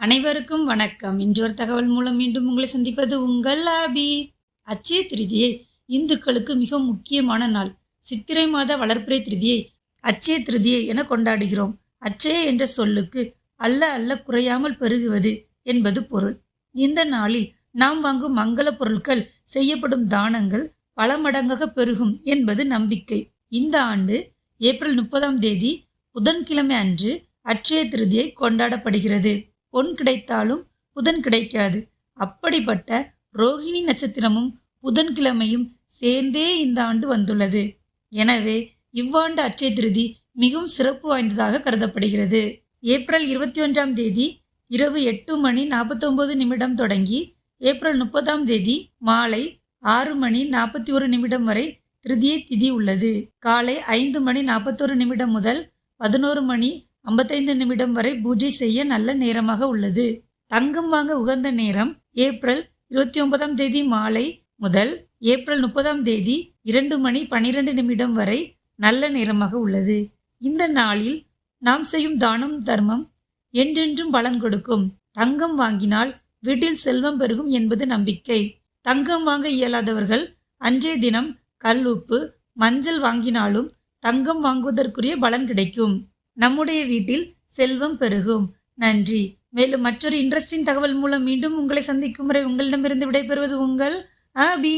அனைவருக்கும் வணக்கம். இன்று ஒரு தகவல் மூலம் மீண்டும் உங்களை சந்திப்பது உங்கள் ஆபி. அட்சய திருதியை இந்துக்களுக்கு மிக முக்கியமான நாள். சித்திரை மாத வளர்ப்பிறை திருதியை அட்சய திருதியை என கொண்டாடுகிறோம். அட்சய என்ற சொல்லுக்கு அல்ல அல்ல குறையாமல் பெருகுவது என்பது பொருள். இந்த நாளில் நாம் வாங்கும் மங்கள பொருட்கள், செய்யப்படும் தானங்கள் பல மடங்காக பெருகும் என்பது நம்பிக்கை. இந்த ஆண்டு ஏப்ரல் 30 புதன்கிழமை அன்று அட்சய திருதியை கொண்டாடப்படுகிறது. பொன் கிடைத்தாலும் புதன் கிடைக்காது. அப்படிப்பட்ட ரோஹிணி நட்சத்திரமும் புதன்கிழமையும் சேர்ந்தே இந்த ஆண்டு வந்துள்ளது. எனவே இவ்வாண்டு அட்சய திருதி மிகவும் சிறப்பு வாய்ந்ததாக கருதப்படுகிறது. ஏப்ரல் 21 இரவு 8:49 தொடங்கி ஏப்ரல் 30 மாலை 6:41 வரை திருதியை திதி உள்ளது. காலை 5:41 முதல் 11:55 வரை பூஜை செய்ய நல்ல நேரமாக உள்ளது. தங்கம் வாங்க உகந்த நேரம் ஏப்ரல் 29 மாலை முதல் ஏப்ரல் 30 2:12 வரை நல்ல நேரமாக உள்ளது. இந்த நாளில் நாம் செய்யும் தானம் தர்மம் என்றென்றும் பலன் கொடுக்கும். தங்கம் வாங்கினால் வீட்டில் செல்வம் பெருகும் என்பது நம்பிக்கை. தங்கம் வாங்க இயலாதவர்கள் அன்றைய தினம் கல் உப்பு, மஞ்சள் வாங்கினாலும் தங்கம் வாங்குவதற்குரிய பலன் கிடைக்கும். நம்முடைய வீட்டில் செல்வம் பெருகும். நன்றி. மேலும் மற்றொரு இன்ட்ரெஸ்டிங் தகவல் மூலம் மீண்டும் உங்களை சந்திக்கும் வரை உங்களிடமிருந்து விடைபெறுவது உங்கள் ஆபி.